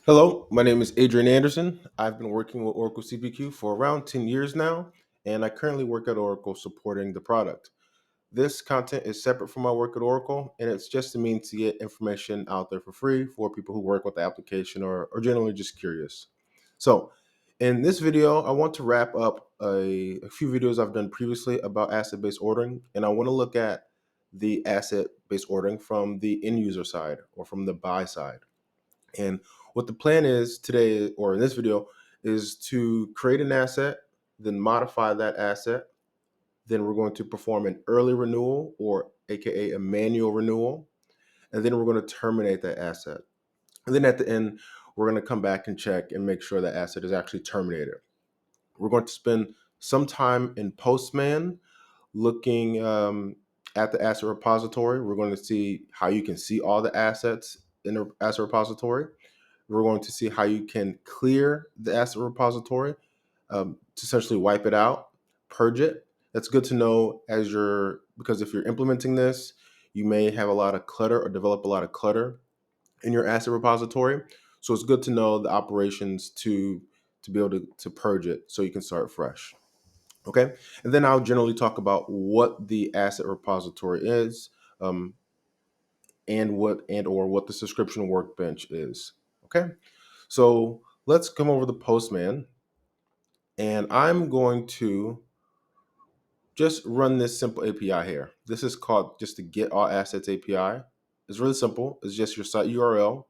Hello, my name is Adrian Anderson. I've been working with Oracle CPQ for around 10 years now, and I currently work at Oracle supporting the product. This content is separate from my work at Oracle, and it's just a means to get information out there for free for people who work with the application or generally just curious. So, in this video, I want to wrap up a few videos I've done previously about asset based ordering, and I want to look at the asset based ordering from the end user side or from the buy side. And what the plan is today, or in this video, is to create an asset, then modify that asset. Then we're going to perform an early renewal, or AKA a manual renewal. And then we're going to terminate that asset. And then at the end, we're going to come back and check and make sure that asset is actually terminated. We're going to spend some time in Postman looking at the asset repository. We're going to see how you can see all the assets in the asset repository. We're going to see how you can clear the asset repository to essentially wipe it out, purge it. That's good to know because if you're implementing this, you may have a lot of clutter or develop a lot of clutter in your asset repository. So it's good to know the operations to be able to purge it so you can start fresh. Okay. And then I'll generally talk about what the asset repository is, um, and or what the subscription workbench is. Okay. So let's come over to Postman, and I'm going to just run this simple API here. This is called just the Get All Assets API. It's really simple. It's just your site URL,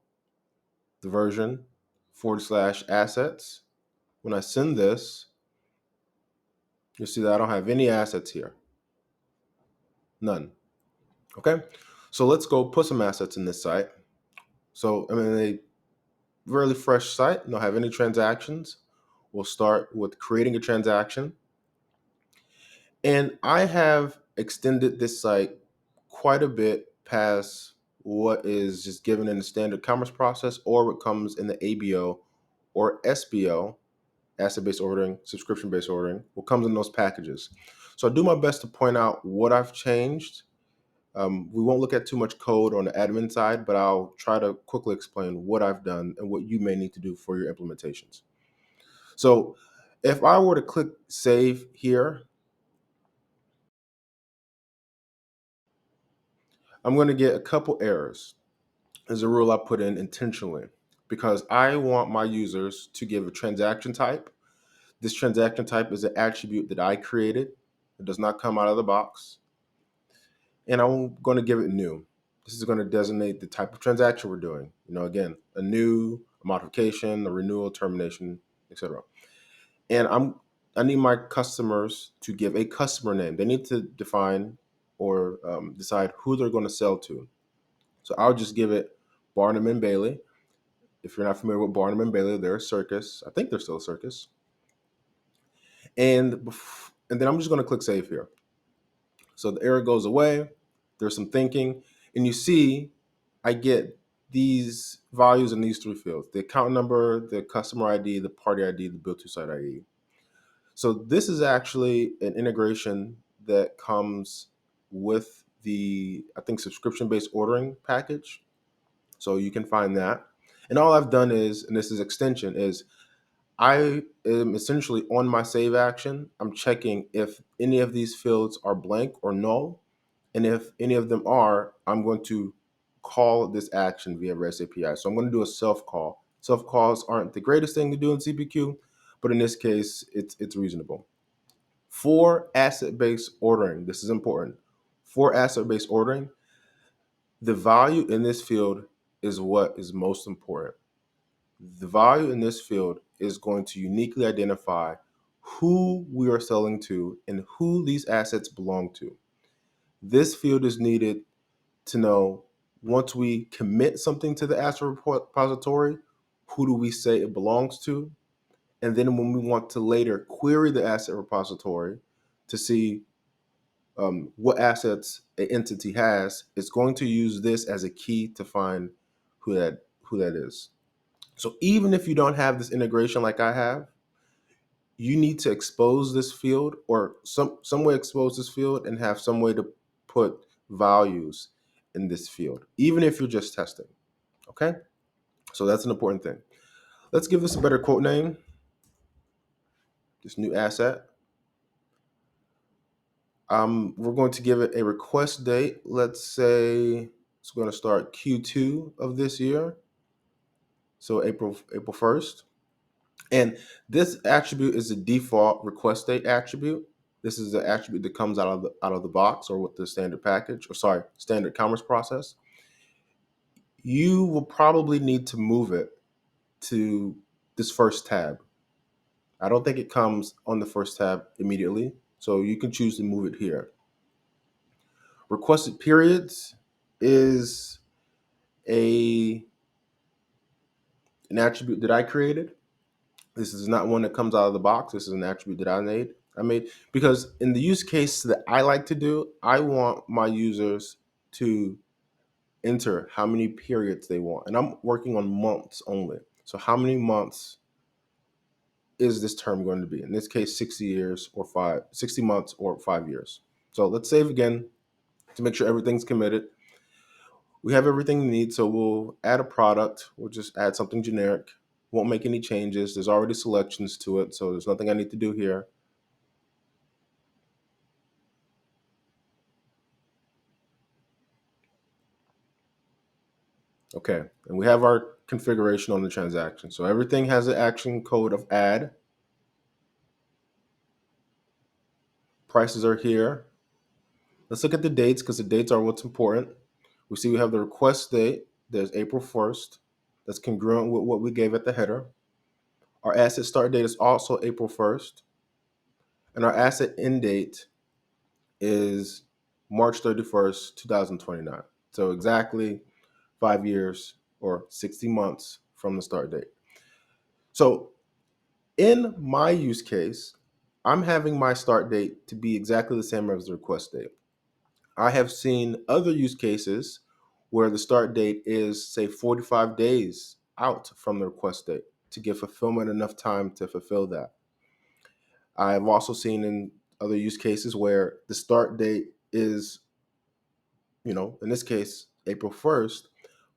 the version, /assets. When I send this, you'll see that I don't have any assets here. None. Okay. So let's go put some assets in this site. So I'm in a really fresh site, don't have any transactions. We'll start with creating a transaction. And I have extended this site quite a bit past what is just given in the standard commerce process or what comes in the ABO or SBO, asset-based ordering, subscription-based ordering, what comes in those packages. So I do my best to point out what I've changed. We won't look at too much code on the admin side, but I'll try to quickly explain what I've done and what you may need to do for your implementations. So if I were to click save here, I'm going to get a couple errors. Is a rule I put in intentionally because I want my users to give a transaction type. This transaction type is an attribute that I created. It does not come out of the box. And I'm going to give it new. This is going to designate the type of transaction we're doing. Again, a new, a modification, a renewal, termination, etc. And I need my customers to give a customer name. They need to define or decide who they're going to sell to. So I'll just give it Barnum and Bailey. If you're not familiar with Barnum and Bailey, they're a circus. I think they're still a circus. And then I'm just going to click save here. So the error goes away. There's some thinking, and you see I get these values in these three fields: the account number, the customer ID, the party ID, the bill to site ID. So this is actually an integration that comes with the, I think, subscription-based ordering package. So you can find that. And all I've done is, and this is extension, is I am essentially on my save action. I'm checking if any of these fields are blank or null. And if any of them are, I'm going to call this action via REST API. So I'm going to do a self call. Self calls aren't the greatest thing to do in CPQ, but in this case, it's reasonable. For asset-based ordering, this is important. For asset-based ordering, the value in this field is what is most important. The value in this field is going to uniquely identify who we are selling to and who these assets belong to. This field is needed to know, once we commit something to the asset repository, who do we say it belongs to? And then when we want to later query the asset repository to see what assets an entity has, it's going to use this as a key to find who that is. So even if you don't have this integration like I have, you need to expose this field or some way expose this field and have some way to put values in this field, even if you're just testing. Okay? So that's an important thing. Let's give this a better quote name, this new asset. We're going to give it a request date. Let's say it's going to start Q2 of this year, so April 1st. And this attribute is a default request date attribute. This is the attribute that comes out of the box or with the standard package, or sorry, standard commerce process. You will probably need to move it to this first tab. I don't think it comes on the first tab immediately, so you can choose to move it here. Requested periods is a an attribute that I created. This is not one that comes out of the box. This is an attribute that I made because in the use case that I like to do, I want my users to enter how many periods they want. And I'm working on months only. So how many months is this term going to be? In this case, 60 months or 5 years. So let's save again to make sure everything's committed. We have everything we need, so we'll add a product. We'll just add something generic. Won't make any changes. There's already selections to it, so there's nothing I need to do here. Okay, and we have our configuration on the transaction. So everything has an action code of add. Prices are here. Let's look at the dates because the dates are what's important. We see we have the request date. There's April 1st. That's congruent with what we gave at the header. Our asset start date is also April 1st. And our asset end date is March 31st, 2029. So exactly 5 years or 60 months from the start date. So in my use case, I'm having my start date to be exactly the same as the request date. I have seen other use cases where the start date is, say, 45 days out from the request date to give fulfillment enough time to fulfill that. I've also seen in other use cases where the start date is, in this case, April 1st,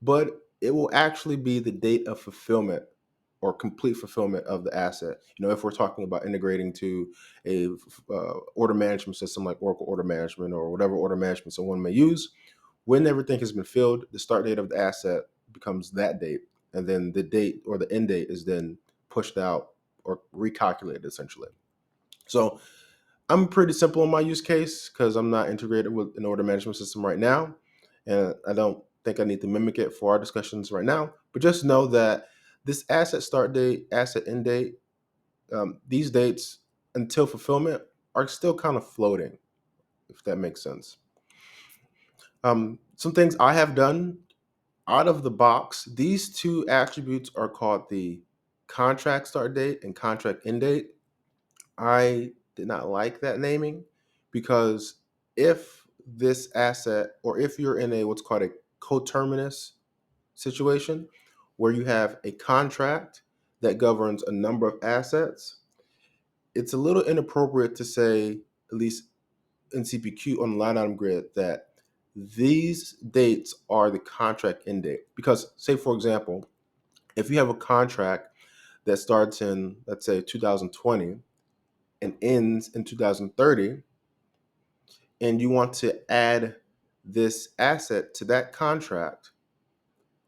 but it will actually be the date of fulfillment or complete fulfillment of the asset. If we're talking about integrating to a order management system like Oracle Order Management or whatever order management someone may use, when everything has been filled, the start date of the asset becomes that date, and then the date or the end date is then pushed out or recalculated essentially. So I'm pretty simple in my use case because I'm not integrated with an order management system right now, and I don't think I need to mimic it for our discussions right now. But just know that this asset start date, asset end date, these dates until fulfillment are still kind of floating, if that makes sense. Some things I have done out of the box, these two attributes are called the contract start date and contract end date. I did not like that naming because if this asset, or if you're in a what's called a coterminous situation where you have a contract that governs a number of assets, it's a little inappropriate to say, at least in CPQ on the line item grid, that these dates are the contract end date. Because, say, for example, if you have a contract that starts in, let's say, 2020 and ends in 2030, and you want to add this asset to that contract,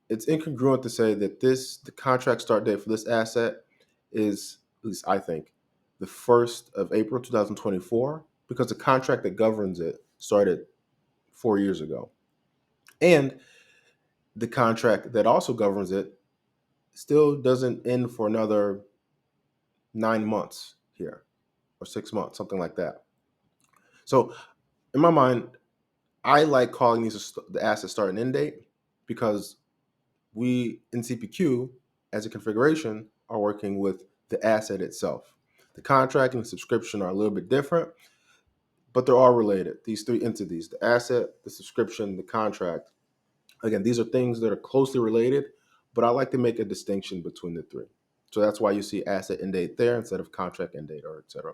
it's incongruent to say that the contract start date for this asset is, at least I think, the 1st of April 2024, because the contract that governs it started 4 years ago. And the contract that also governs it still doesn't end for another 9 months here, or 6 months, something like that. So in my mind, I like calling these the asset start and end date because we in CPQ as a configuration are working with the asset itself. The contract and the subscription are a little bit different, but they're all related. These three entities, the asset, the subscription, the contract. Again, these are things that are closely related, but I like to make a distinction between the three. So that's why you see asset end date there instead of contract end date, or etc.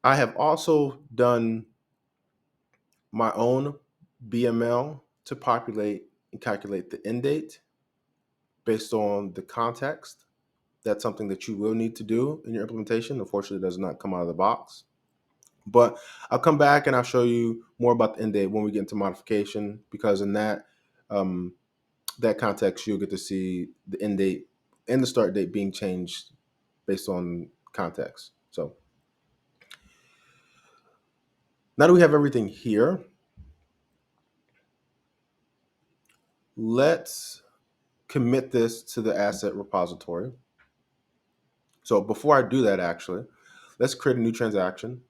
I have also done my own BML to populate and calculate the end date based on the context. That's something that you will need to do in your implementation. Unfortunately, it does not come out of the box. But I'll come back and I'll show you more about the end date when we get into modification, because in that context, you'll get to see the end date and the start date being changed based on context. So now that we have everything here, let's commit this to the asset repository. So before I do that, actually, let's create a new transaction.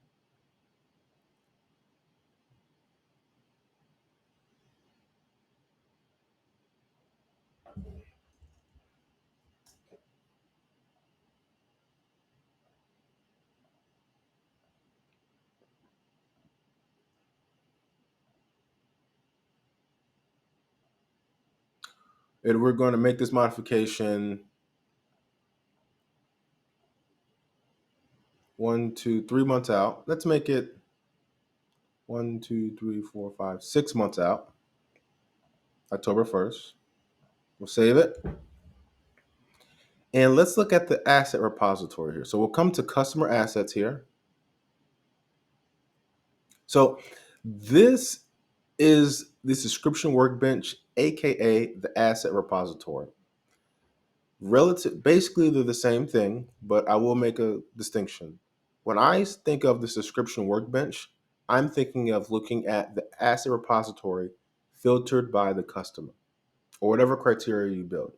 And we're going to make this modification 1, 2, 3 months out. Let's make it 1, 2, 3, 4, 5, 6 months out. October 1st. We'll save it. And let's look at the asset repository here. So we'll come to customer assets here. So this is the subscription workbench, aka the asset repository. Basically, they're the same thing, but I will make a distinction. When I think of the subscription workbench, I'm thinking of looking at the asset repository filtered by the customer or whatever criteria you build.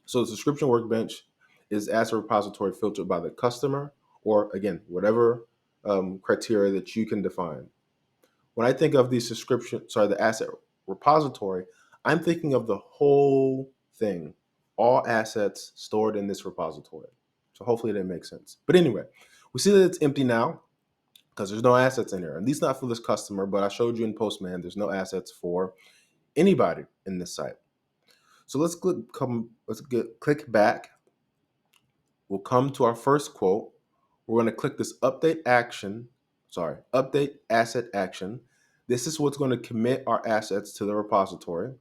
So the subscription workbench is asset repository filtered by the customer, or again, whatever criteria that you can define. When I think of the asset repository, I'm thinking of the whole thing, all assets stored in this repository. So hopefully that makes sense. But anyway, we see that it's empty now because there's no assets in here. At least not for this customer, but I showed you in Postman, there's no assets for anybody in this site. So let's click back. We'll come to our first quote. We're going to click this update asset action. This is what's going to commit our assets to the repository.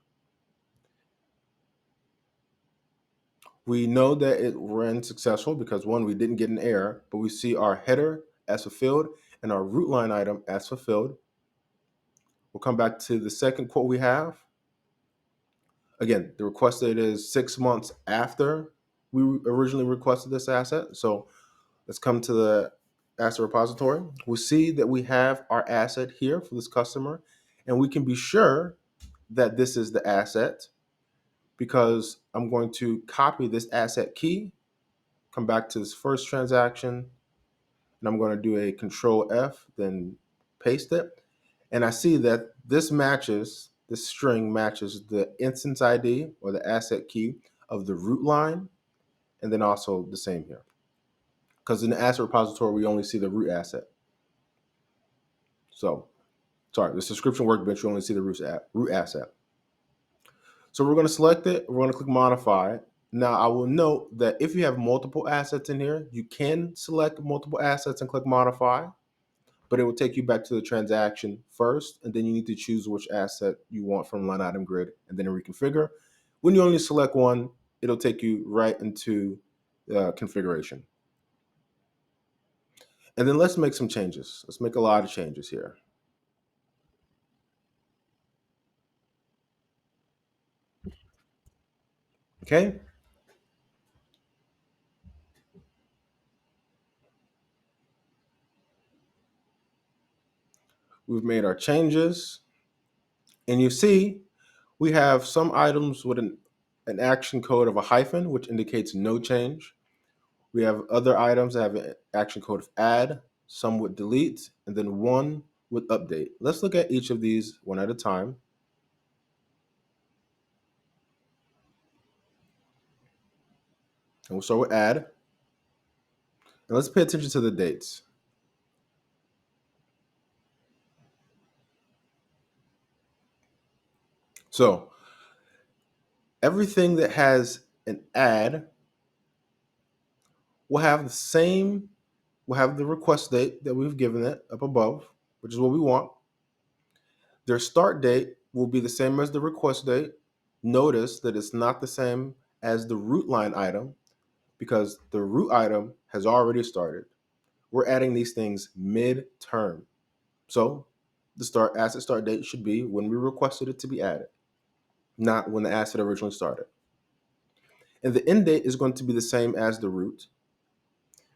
We know that it ran successful because one, we didn't get an error, but we see our header as fulfilled and our root line item as fulfilled. We'll come back to the second quote we have. Again, the request date is 6 months after we originally requested this asset. So let's come to the asset repository. We see that we have our asset here for this customer, and we can be sure that this is the asset because I'm going to copy this asset key, come back to this first transaction, and I'm going to do a Control F, then paste it. And I see that this string matches the instance ID or the asset key of the root line, and then also the same here. Because in the asset repository, we only see the root asset. So, the subscription workbench, you only see the root asset. So we're going to select it. We're going to click modify. Now, I will note that if you have multiple assets in here, you can select multiple assets and click modify, but it will take you back to the transaction first, and then you need to choose which asset you want from line item grid and then reconfigure. When you only select one, it'll take you right into configuration. And then let's make some changes. Let's make a lot of changes here. Okay. We've made our changes. And you see, we have some items with an action code of a hyphen, which indicates no change. We have other items that have an action code of add, some with delete, and then one with update. Let's look at each of these one at a time. And we'll start with add. And let's pay attention to the dates. So everything that has an add will have the request date that we've given it up above, which is what we want. Their start date will be the same as the request date. Notice that it's not the same as the root line item because the root item has already started. We're adding these things mid-term. So the asset start date should be when we requested it to be added, not when the asset originally started. And the end date is going to be the same as the root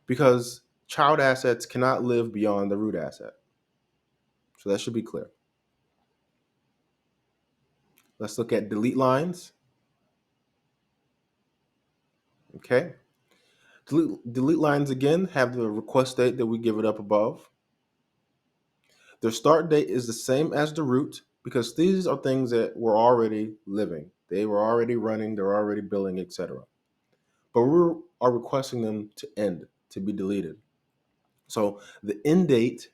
because child assets cannot live beyond the root asset. So that should be clear. Let's look at delete lines. Okay. Delete lines again have the request date that we give it up above. Their start date is the same as the root because these are things that were already living. They were already running, they're already billing, etc. But we are requesting them to end, to be deleted. So the end date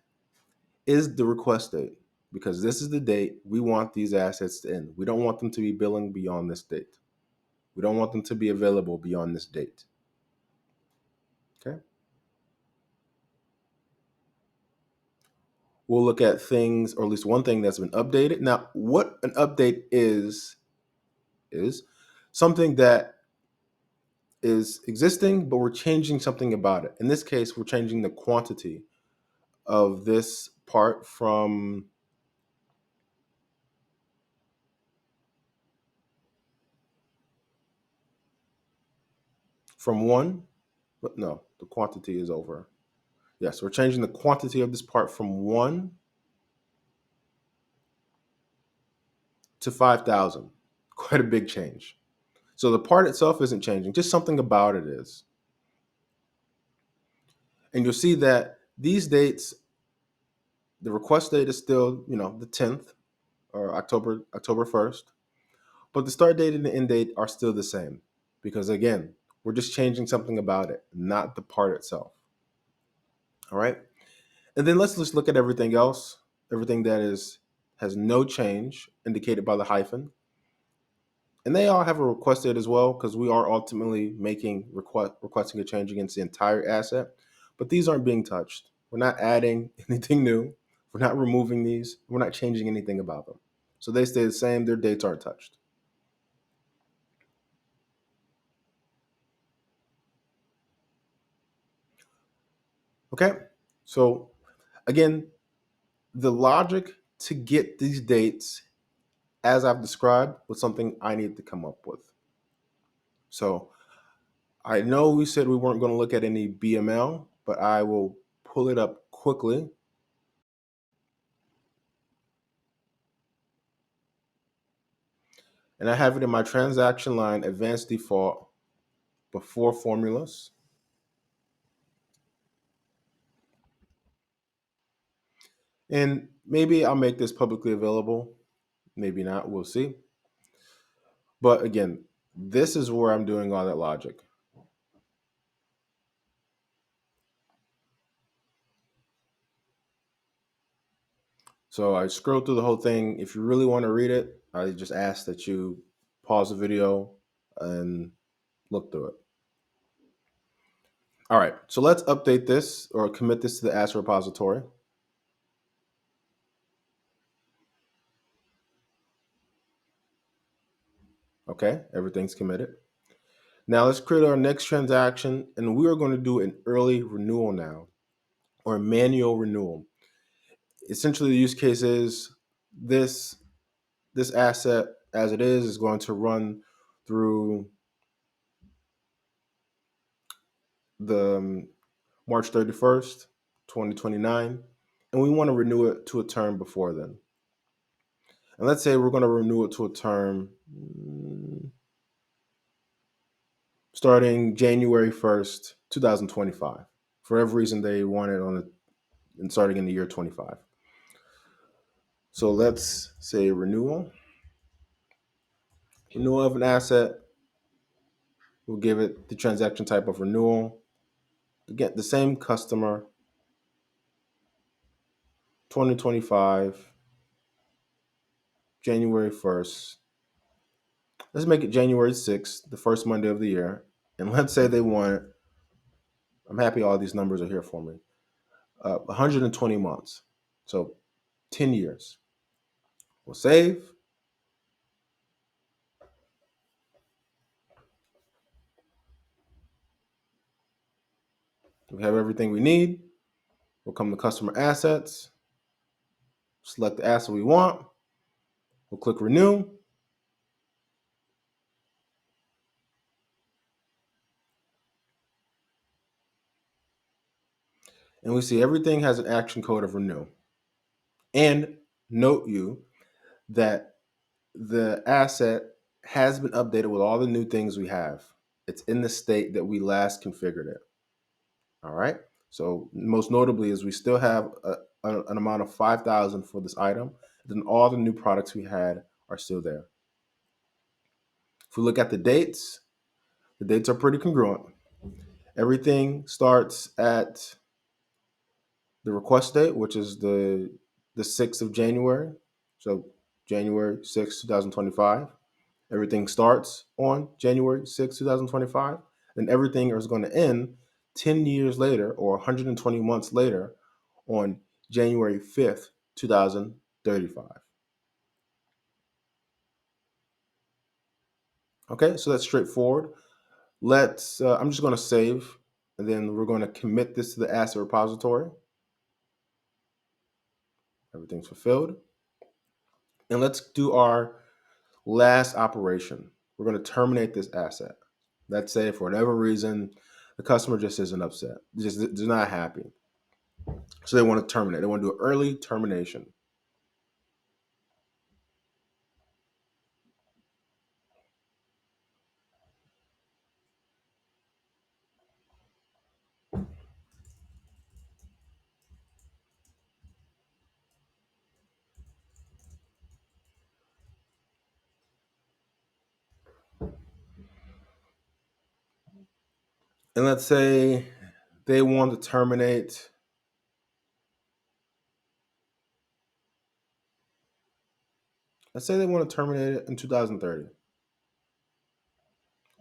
is the request date because this is the date we want these assets to end. We don't want them to be billing beyond this date. We don't want them to be available beyond this date. Okay. We'll look at things, or at least one thing that's been updated. Now, what an update is something that is existing, but we're changing something about it. In this case, we're changing the quantity of this part from one, but no, the quantity is over. Yes, we're changing the quantity of this part from 1 to 5,000. Quite a big change. So the part itself isn't changing, just something about it is. And you'll see that these dates, the request date is still, the 10th or October 1st, but the start date and the end date are still the same because again, we're just changing something about it, not the part itself. All right. And then let's just look at everything else, everything that has no change indicated by the hyphen. And they all have a request date as well because we are ultimately requesting a change against the entire asset. But these aren't being touched. We're not adding anything new. We're not removing these. We're not changing anything about them. So they stay the same. Their dates aren't touched. Okay. So again, the logic to get these dates, as I've described, was something I needed to come up with. So I know we said we weren't going to look at any BML, but I will pull it up quickly. And I have it in my transaction line, advanced default, before formulas. And maybe I'll make this publicly available. Maybe not. We'll see. But again, this is where I'm doing all that logic. So I scrolled through the whole thing. If you really want to read it, I just ask that you pause the video and look through it. All right, so let's update this or commit this to the asset repository. Okay, everything's committed. Now let's create our next transaction, and we are going to do an early renewal now, or a manual renewal. Essentially, the use case is this asset as it is going to run through the March 31st, 2029, and we want to renew it to a term before then. And let's say we're going to renew it to a term starting January 1st, 2025. For every reason they want it and starting in the year 25. So let's say renewal of an asset. We'll give it the transaction type of renewal. Get the same customer, 2025, January 1st. Let's make it January 6th, the first Monday of the year. And let's say they want, I'm happy all these numbers are here for me, 120 months. So 10 years. We'll save. We have everything we need. We'll come to customer assets, select the asset we want. We'll click renew. And we see everything has an action code of renew. And note you that the asset has been updated with all the new things we have. It's in the state that we last configured it. All right. So most notably is we still have an amount of 5,000 for this item. Then all the new products we had are still there. If we look at the dates are pretty congruent. Everything starts at the request date, which is the 6th of January. So January 6th, 2025. Everything starts on January 6th, 2025. And everything is going to end 10 years later or 120 months later on January 5th, 2035. Okay, so that's straightforward. I'm just going to save, and then we're going to commit this to the asset repository. Everything's fulfilled. And let's do our last operation. We're going to terminate this asset. Let's say for whatever reason, the customer just isn't upset, just they're not happy. So they want to terminate. They want to do an early termination. And let's say they want to terminate. Let's say they want to terminate it in 2030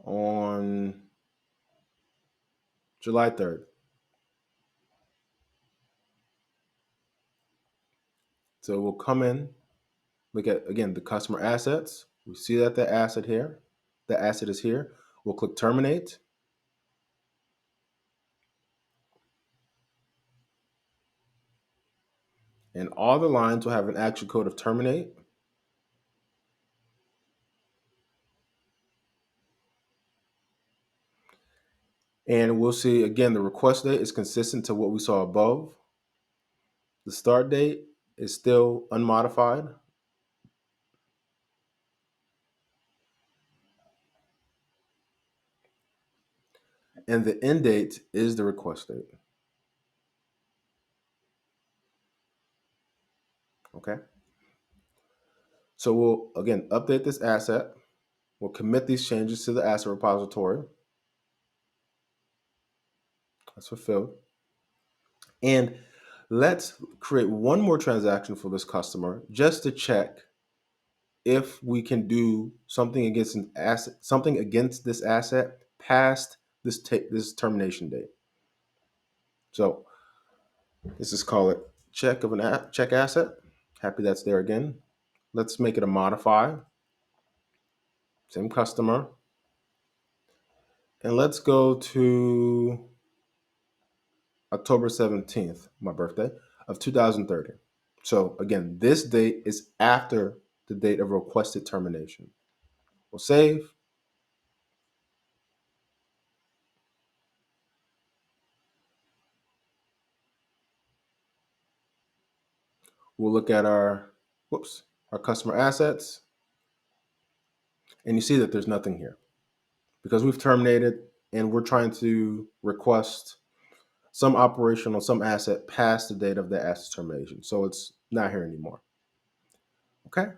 on July 3rd. So we'll come in, look at again the customer assets. We see that the asset is here. We'll click terminate. And all the lines will have an action code of terminate. And we'll see again the request date is consistent to what we saw above. The start date is still unmodified. And the end date is the request date. Okay. So we'll again update this asset. We'll commit these changes to the asset repository. That's fulfilled. And let's create one more transaction for this customer just to check if we can do something against an asset, something against this asset past this termination date. So let's just call it check asset. Happy that's there again. Let's make it a modify. Same customer. And let's go to October 17th, my birthday, of 2030. So again, this date is after the date of requested termination. We'll save. We'll look at our customer assets, and you see that there's nothing here because we've terminated and we're trying to request some operation on some asset past the date of the asset termination. So it's not here anymore. Okay.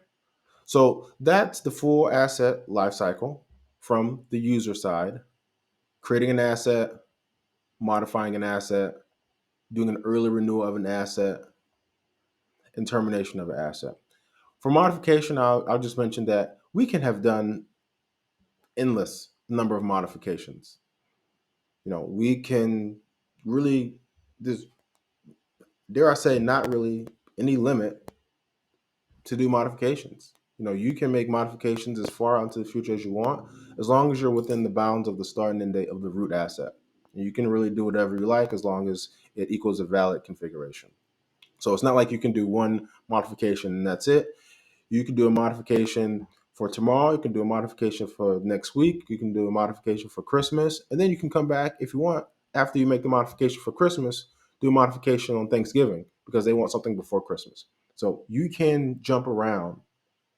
So that's the full asset lifecycle from the user side, creating an asset, modifying an asset, doing an early renewal of an asset, and termination of an asset. For modification, I'll just mention that we can have done endless number of modifications. We can really, there's, dare I say, not really any limit to do modifications. You can make modifications as far out into the future as you want, as long as you're within the bounds of the start and end date of the root asset. And you can really do whatever you like as long as it equals a valid configuration. So it's not like you can do one modification and that's it. You can do a modification for tomorrow. You can do a modification for next week. You can do a modification for Christmas. And then you can come back if you want, after you make the modification for Christmas, do a modification on Thanksgiving because they want something before Christmas. So you can jump around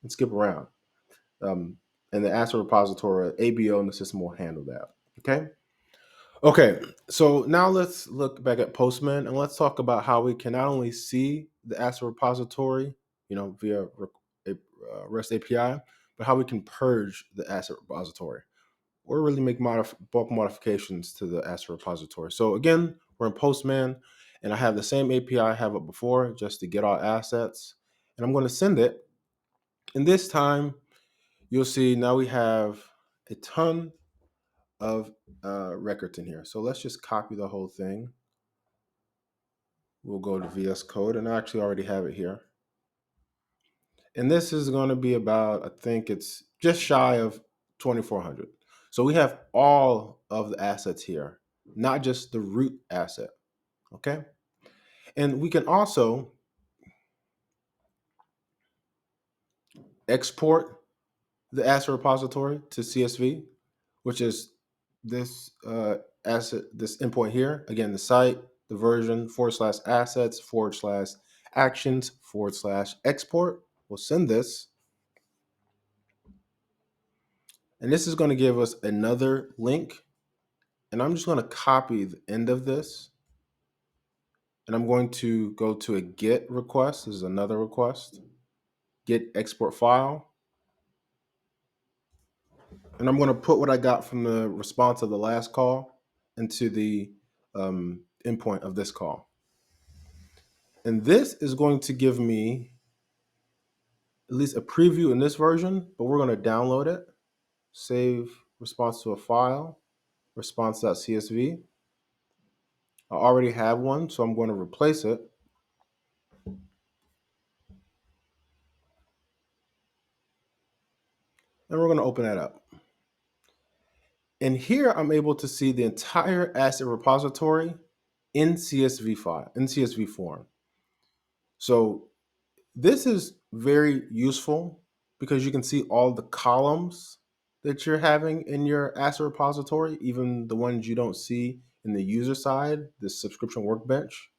and skip around. And the asset repository, ABO, and the system will handle that. Okay. Okay, so now let's look back at Postman and let's talk about how we can not only see the asset repository, via a REST API, but how we can purge the asset repository or really make bulk modifications to the asset repository. So again, we're in Postman, and I have the same API I have it before, just to get all assets, and I'm going to send it. And this time, you'll see now we have a ton of records in here. So let's just copy the whole thing. We'll go to VS Code, and I actually already have it here. And this is going to be about, I think it's just shy of 2,400. So we have all of the assets here, not just the root asset. Okay. And we can also export the asset repository to CSV, which is this asset, this endpoint here. Again, the site, the version, /assets, /actions, /export. We'll send this. And this is going to give us another link. And I'm just going to copy the end of this. And I'm going to go to a GET request. This is another request. GET export file. And I'm going to put what I got from the response of the last call into the endpoint of this call. And this is going to give me at least a preview in this version, but we're going to download it, save response to a file, response.csv. I already have one, so I'm going to replace it. And we're going to open that up. And here I'm able to see the entire asset repository in CSV file, in CSV form. So this is very useful because you can see all the columns that you're having in your asset repository, even the ones you don't see in the user side, the subscription workbench.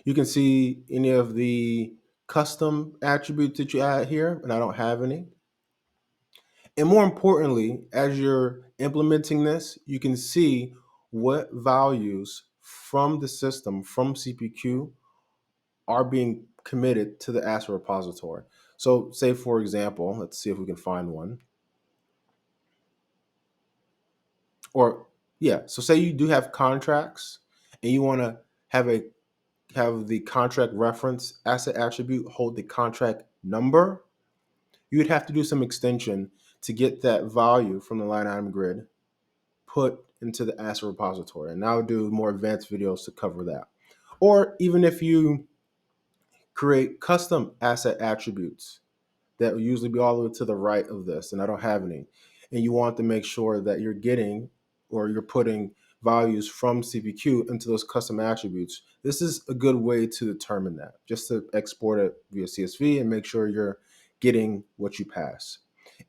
You can see any of the custom attributes that you add here, and I don't have any. And more importantly, as you're implementing this, you can see what values from the system, from CPQ, are being committed to the asset repository. So say, for example, let's see if we can find one. So say you do have contracts and you want to have the contract reference asset attribute hold the contract number. You would have to do some extension to get that value from the line item grid put into the asset repository. And I'll do more advanced videos to cover that. Or even if you create custom asset attributes that will usually be all the way to the right of this, and I don't have any, and you want to make sure that you're getting or you're putting values from CPQ into those custom attributes, this is a good way to determine that, just to export it via CSV and make sure you're getting what you pass.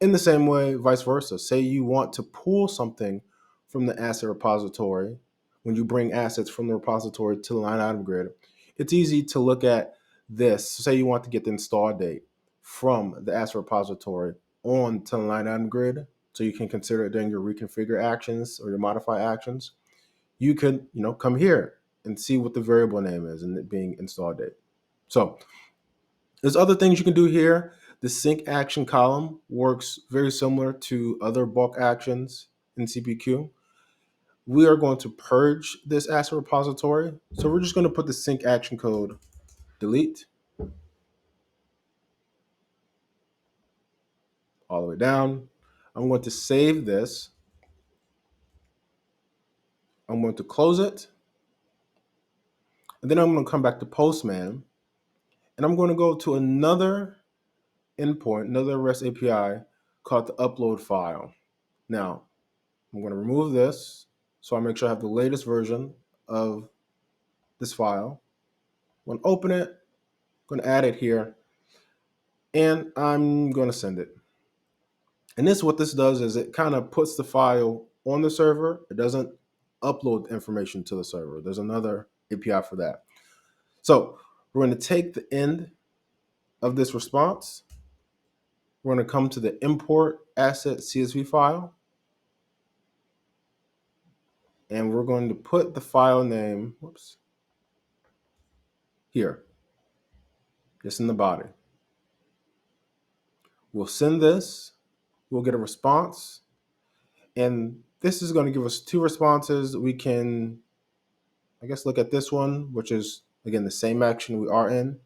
In the same way, vice versa. Say you want to pull something from the asset repository. When you bring assets from the repository to the line item grid, it's easy to look at this. Say you want to get the install date from the asset repository on to the line item grid, so you can consider it during your reconfigure actions or your modify actions. You could, come here and see what the variable name is and it being install date. So there's other things you can do here. The sync action column works very similar to other bulk actions in CPQ. We are going to purge this asset repository. So we're just going to put the sync action code delete all the way down. I'm going to save this. I'm going to close it. And then I'm going to come back to Postman. And I'm going to go to another endpoint, another REST API called the upload file. Now, I'm going to remove this so I make sure I have the latest version of this file. I'm going to open it, I'm going to add it here, and I'm going to send it. And this, what this does is it kind of puts the file on the server. It doesn't upload information to the server. There's another API for that. So we're going to take the end of this response. We're going to come to the import asset CSV file. And we're going to put the file name, here, just in the body. We'll send this. We'll get a response. And this is going to give us two responses. We can, I guess, look at this one, which is, again, the same action we are in.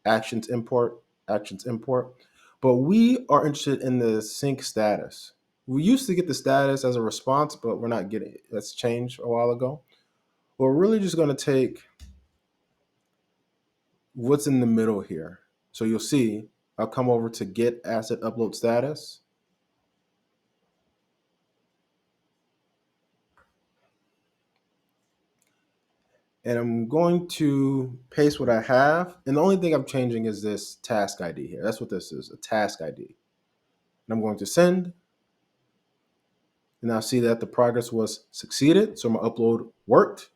Actions import, actions import. But we are interested in the sync status. We used to get the status as a response, but we're not getting it. That's changed a while ago. We're really just going to take what's in the middle here. So you'll see, I'll come over to get asset upload status. And I'm going to paste what I have. And the only thing I'm changing is this task ID here. That's what this is, a task ID. And I'm going to send. And I'll see that the progress was succeeded. So my upload worked.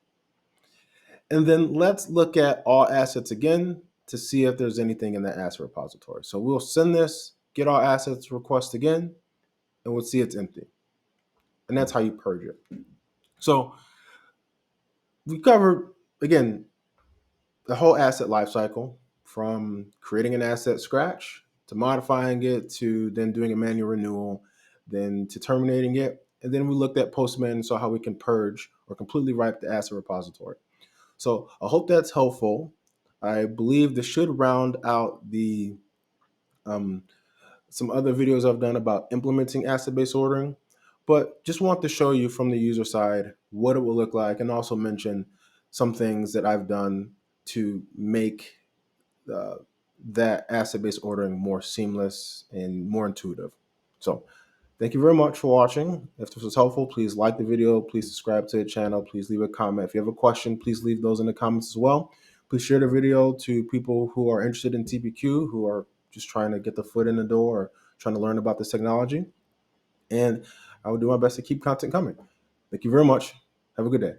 And then let's look at all assets again to see if there's anything in the asset repository. So we'll send this, get all assets request again, and we'll see it's empty. And that's how you purge it. So we covered, again, the whole asset lifecycle, from creating an asset scratch to modifying it to then doing a manual renewal, then to terminating it. And then we looked at Postman and saw how we can purge or completely wipe the asset repository. So I hope that's helpful. I believe this should round out the some other videos I've done about implementing asset-based ordering, but just want to show you from the user side what it will look like, and also mention some things that I've done to make that asset-based ordering more seamless and more intuitive. So thank you very much for watching. If this was helpful, please like the video, please subscribe to the channel, please leave a comment. If you have a question, please leave those in the comments as well. Please share the video to people who are interested in TPQ, who are just trying to get the foot in the door or trying to learn about this technology. And I will do my best to keep content coming. Thank you very much. Have a good day.